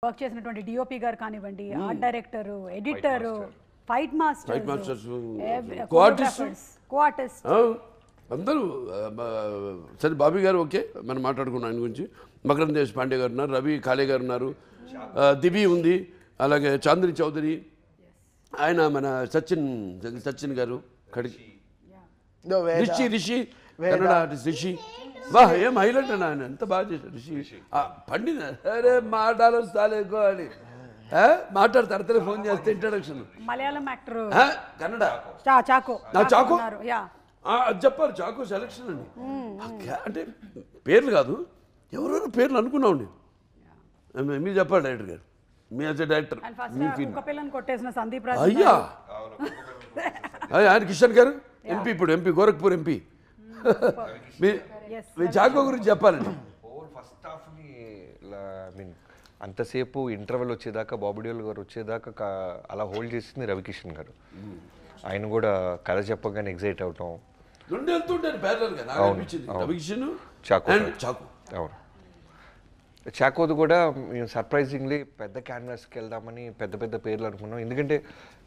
Work చేసినటువంటి DOP గారు కానివ్వండి, art director, editor, fight masters, co artist అందరూ. సరే బాబీ గారు ఓకే, మనం మాట్లాడుకున్నాం ఆయన గురించి. మకరంద్ దేశపాండే గారు ఉన్నారు, రవి కాళే గారు ఉన్నారు, దివి ఉంది, అలాగే చాంద్రి చౌదరి, ఆయన మన సచిన్ గారు, రిషి కన్నడ ఆర్టిస్ట్ రిషి. వాహ్ ఏం హైలైట్ అన్న, ఆయన ఎంత బాగా చేశారు రిషి. పండిన అరే మాటలు సాలేకో అని మాట్లాడతారు, ఫోన్ చేస్తే ఇంట్రడక్షన్. మలయాళం యాక్టర్ కన్నడ చాకో అది చెప్పారు, చాకో సెలక్షన్ అండి. అంటే పేర్లు కాదు, ఎవరైనా పేర్లు అనుకున్నామండి. మీరు చెప్పాలి డైరెక్టర్ గారు, మీ యాజ్ ఎ డైరెక్టర్ కొట్టేసిన సందీప్ అయ్యా ఆయన కిషన్ గారు ఎంపీ, ఇప్పుడు ఎంపీ గోరఖ్పూర్ ఎంపీ. మీ చాకో గురించి చెప్పాలండి. ఫస్ట్ హాఫ్ని అంతసేపు ఇంటర్వెల్ వచ్చేదాకా, బాబీ డియోల్ గారు వచ్చేదాకా అలా హోల్డ్ చేసింది రవికిషన్ గారు. ఆయన కూడా కథ చెప్పగానే ఎగ్జైట్ అవటం. అవును, చాకోది కూడా మేము సర్ప్రైజింగ్లీ పెద్ద క్యాన్వాస్కి వెళ్దామని పెద్ద పెద్ద పేర్లు అనుకున్నాం. ఎందుకంటే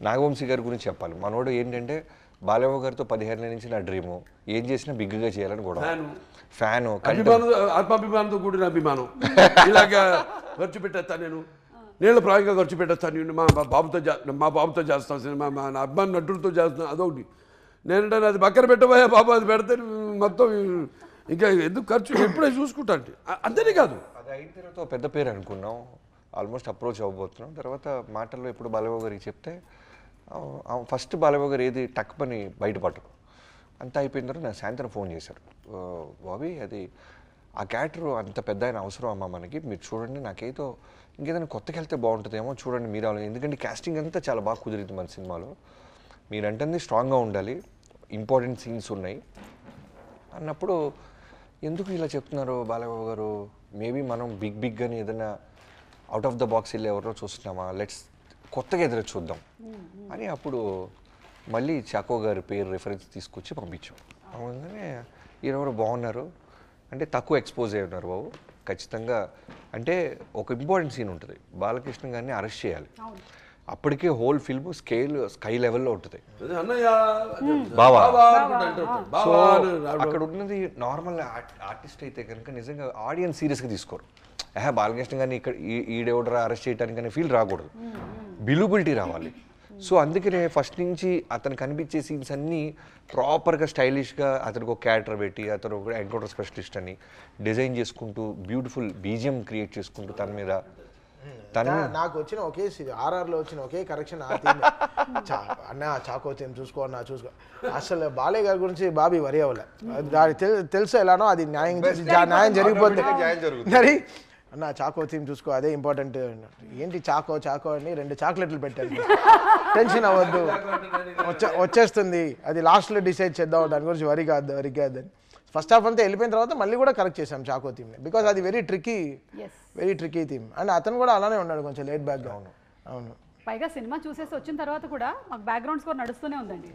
నాగవంశీ గారి గురించి చెప్పాలి. మనోడు ఏంటంటే బాలయ్య గారితో 15 ఏళ్ళ నుంచి నా డ్రీము, ఏం చేసినా బిగ్గా చేయాలని కూడా ఫ్యాన్, ఆత్మాభిమానంతో కూడిన అభిమానం. ఇలాగా ఖర్చు పెట్టేస్తాను నేను, నీళ్ళ ప్రాయంగా ఖర్చు పెట్టేస్తాను, మా బాబుతో చేస్తాను, మా అభిమాన నటులతో చేస్తాను, అదొకటి. నేనంటే అది పక్కన పెట్టబోయా బాబు, అది పెడితే మొత్తం ఇంకా ఎందుకు ఖర్చు, ఎప్పుడే చూసుకుంటా అంటే. అంతేనే కాదు, అది అయిన తర్వాత పెద్ద పేరు అనుకున్నాం, ఆల్మోస్ట్ అప్రోచ్ అవ్వబోతున్నాం. తర్వాత మాటల్లో ఎప్పుడు బాలయ్య గారికి చెప్తే ఫస్ట్ బాలయ్య గారు ఏది టక్ పని బయటపడరు. అంతా అయిపోయిన తర్వాత నాకు సాయంత్రం ఫోన్ చేశారు, బాబీ అది ఆ క్యారెక్టర్ అంత పెద్ద ఆయన అవసరం అమ్మా మనకి, మీరు చూడండి, నాకేదో ఇంకేదైనా కొత్తకి వెళ్తే బాగుంటుందేమో చూడండి మీరు. ఎందుకంటే కాస్టింగ్ అంతా చాలా బాగా కుదిరింది మన సినిమాలో, మీరంటే స్ట్రాంగ్గా ఉండాలి, ఇంపార్టెంట్ సీన్స్ ఉన్నాయి అన్నప్పుడు, ఎందుకు ఇలా చెప్తున్నారు బాలయ్య గారు, మేబీ మనం బిగ్ అని ఏదైనా అవుట్ ఆఫ్ ద బాక్స్ వెళ్ళి ఎవరో చూస్తున్నామా, లెట్స్ కొత్తగా ఎదురు చూద్దాం అని అప్పుడు మళ్ళీ చాకో గారి పేరు రిఫరెన్స్ తీసుకొచ్చి పంపించాం. అవునగానే ఈయనెవరు బాగున్నారు అంటే, తక్కువ ఎక్స్పోజ్ అయి ఉన్నారు బాబు ఖచ్చితంగా. అంటే ఒక ఇంపార్టెంట్ సీన్ ఉంటుంది, బాలకృష్ణ గారిని అరెస్ట్ చేయాలి, అప్పటికే హోల్ ఫిల్మ్ స్కై లెవెల్లో ఉంటుంది. బావా అక్కడ ఉన్నది నార్మల్ ఆర్టిస్ట్ అయితే కనుక నిజంగా ఆడియన్స్ సీరియస్గా తీసుకోరు. బాలకృష్ణ గారిని ఇక్కడ ఈడెవడరా అరెస్ట్ చేయడానికి అనే ఫీల్ రాకూడదు, బిలీవబిలిటీ రావాలి. సో అందుకనే ఫస్ట్ నుంచి అతను కనిపించే సీన్స్ అన్నీ ప్రాపర్గా స్టైలిష్గా, అతనికి ఒక క్యారెక్టర్ పెట్టి, అతను ఒక ఎన్కౌంటర్ స్పెషలిస్ట్ అని డిజైన్ చేసుకుంటూ, బ్యూటిఫుల్ బీజిఎం క్రియేట్ చేసుకుంటూ తన మీద. నాకు వచ్చిన ఒకే ఆర్ఆర్లో వచ్చిన ఒకే కరెక్షన్ అన్న చాకో థీమ్ చూసుకో అన్న చూసుకో. అసలు బాలయ్య గారి గురించి బాబీ వరి అవ్వలే, దాని తెలుసు ఎలానో అది న్యాయం జరిగిపోతే మరి అన్న చాకో థీమ్ చూసుకో, అదే ఇంపార్టెంట్. ఏంటి చాకో అని 2 చాక్లెట్లు పెట్టాను, టెన్షన్ అవ్వద్దు వచ్చేస్తుంది, అది లాస్ట్లో డిసైడ్ చేద్దాం, దాని గురించి వరి కాదని. ఫస్ట్ హాఫ్ అంతా వెళ్ళిపోయిన తర్వాత మళ్ళీ కూడా కరెక్ట్ చేసాం చాకో థీమ్ని, బికాజ్ అది వెరీ ట్రికీ థీమ్. అండ్ అతను కూడా అలానే ఉన్నాడు, కొంచెం లేట్ బ్యాక్గా. అవును, పైగా సినిమా చూసేసి వచ్చిన తర్వాత కూడా మాకు బ్యాక్గ్రౌండ్ స్కోర్ నడుస్తూనే ఉందండి.